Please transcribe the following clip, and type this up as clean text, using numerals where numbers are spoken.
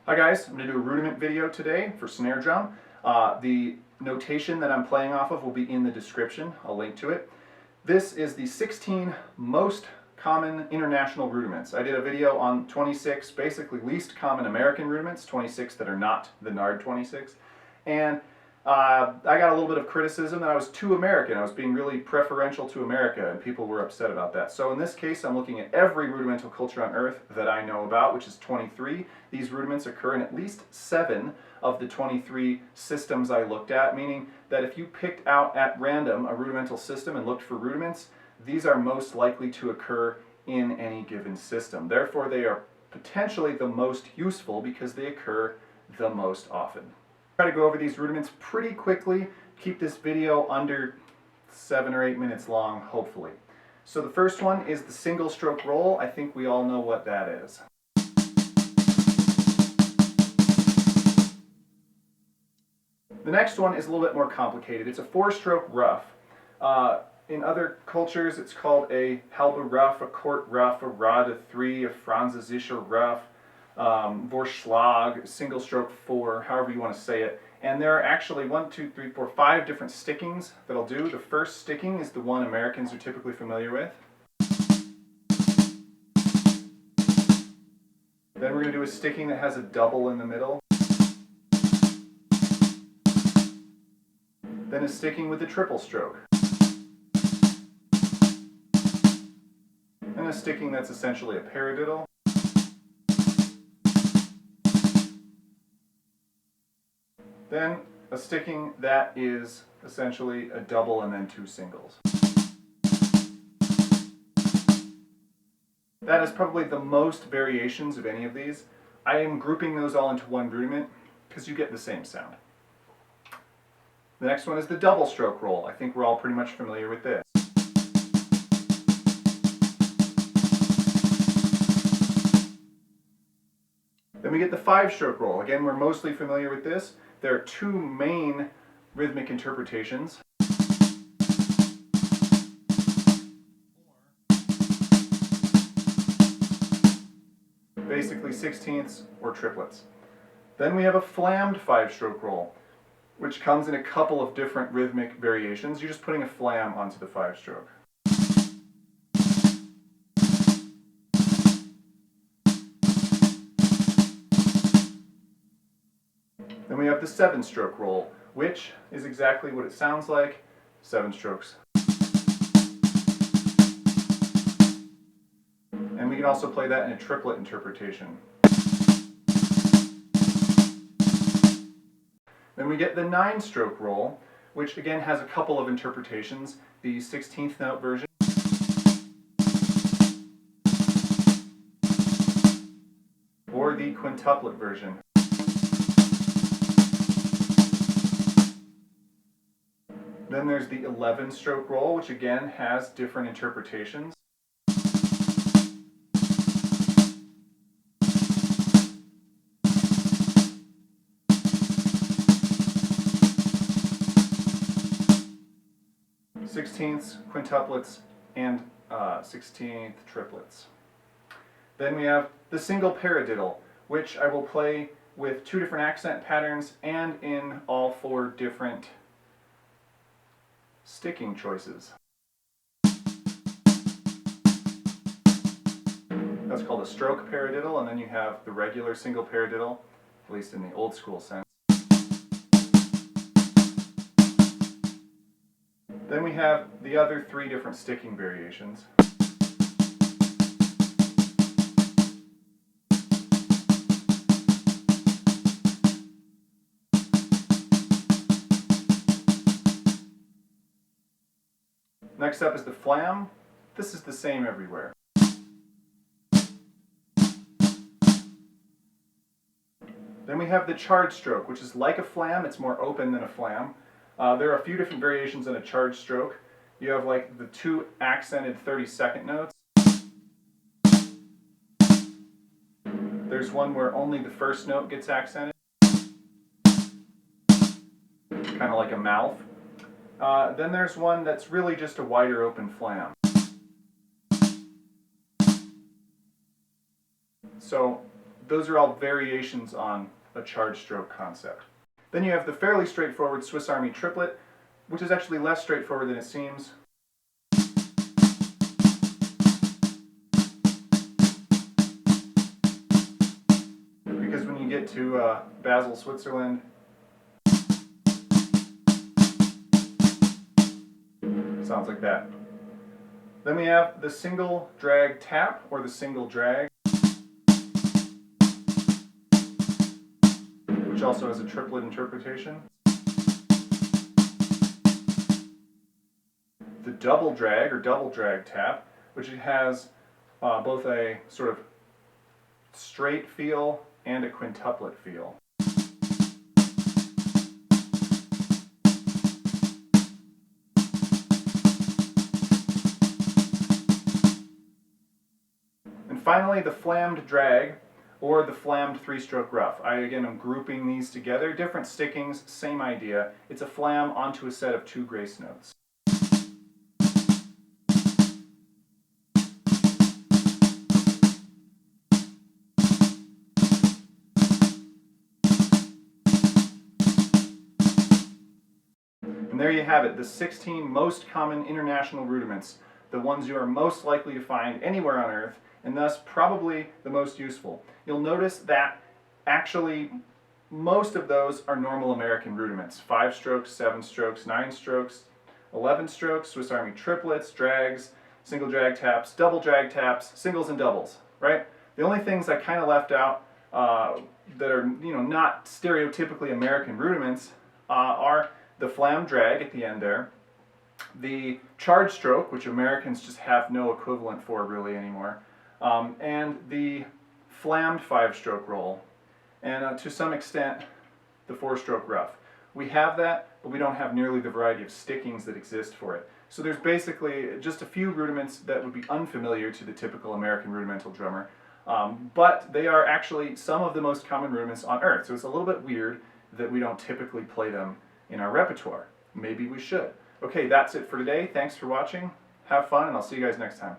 Hi guys, I'm going to do a rudiment video today for snare drum. The notation that I'm playing off of will be in the description. I'll link to it. This is the 16 most common international rudiments. I did a video on 26 basically least common American rudiments, 26 that are not the Nard 26. And I got a little bit of criticism that I was too American. I was being really preferential to America, and people were upset about that. So in this case, I'm looking at every rudimental culture on Earth that I know about, which is 23. These rudiments occur in at least 7 of the 23 systems I looked at, meaning that if you picked out at random a rudimental system and looked for rudiments, these are most likely to occur in any given system. Therefore, they are potentially the most useful because they occur the most often. Try to go over these rudiments pretty quickly, keep this video under 7 or 8 minutes long, hopefully. So the first one is the single stroke roll. I think we all know what that is. The next one is a little bit more complicated. It's a 4-stroke rough. In other cultures, it's called a halbe rough, a court rough, a rade 3, a französischer rough, Vorschlag, single stroke 4, however you want to say it. And there are actually 5 different stickings that I'll do. The first sticking is the one Americans are typically familiar with. Then we're going to do a sticking that has a double in the middle. Then a sticking with a triple stroke. And a sticking that's essentially a paradiddle. Then a sticking that is essentially a double and then 2 singles. That is probably the most variations of any of these. I am grouping those all into one rudiment because you get the same sound. The next one is the double stroke roll. I think we're all pretty much familiar with this. Then we get the 5-stroke roll. Again, we're mostly familiar with this. There are 2 main rhythmic interpretations. Basically 16ths or triplets. Then we have a flammed 5-stroke roll, which comes in a couple of different rhythmic variations. You're just putting a flam onto the 5-stroke. Then we have the 7-stroke roll, which is exactly what it sounds like, 7 strokes. And we can also play that in a triplet interpretation. Then we get the 9-stroke roll, which again has a couple of interpretations. The 16th note version, or the quintuplet version. Then there's the 11-stroke roll, which again has different interpretations. Sixteenths, quintuplets, and 16th triplets. Then we have the single paradiddle, which I will play with 2 different accent patterns and in all 4 different sticking choices. That's called a stroke paradiddle, and then you have the regular single paradiddle, at least in the old school sense. Then we have the other 3 different sticking variations. Next up is the flam. This is the same everywhere. Then we have the charred stroke, which is like a flam. It's more open than a flam. There are a few different variations on a charred stroke. You have like the 2 accented 32nd notes. There's one where only the first note gets accented, kind of like a mouth. Then there's one that's really just a wider open flam. So those are all variations on a charred stroke concept. Then you have the fairly straightforward Swiss Army triplet, which is actually less straightforward than it seems. Because when you get to Basel, Switzerland, sounds like that. Then we have the single drag tap, or the single drag, which also has a triplet interpretation. The double drag, or double drag tap, which has both a sort of straight feel and a quintuplet feel. And finally, the flammed drag, or the flammed three-stroke rough. Again, I'm grouping these together. Different stickings, same idea. It's a flam onto a set of 2 grace notes. And there you have it, the 16 most common international rudiments, the ones you are most likely to find anywhere on Earth, and thus probably the most useful. You'll notice that actually most of those are normal American rudiments. 5 strokes, 7 strokes, 9 strokes, 11 strokes, Swiss Army triplets, drags, single drag taps, double drag taps, singles and doubles, right? The only things I kind of left out that are not stereotypically American rudiments are the flam drag at the end there, the charred stroke, which Americans just have no equivalent for really anymore, and the flammed 5-stroke roll, and to some extent the 4-stroke rough. We have that, but we don't have nearly the variety of stickings that exist for it. So there's basically just a few rudiments that would be unfamiliar to the typical American rudimental drummer, but they are actually some of the most common rudiments on Earth. So it's a little bit weird that we don't typically play them in our repertoire. Maybe we should. Okay, that's it for today. Thanks for watching. Have fun, and I'll see you guys next time.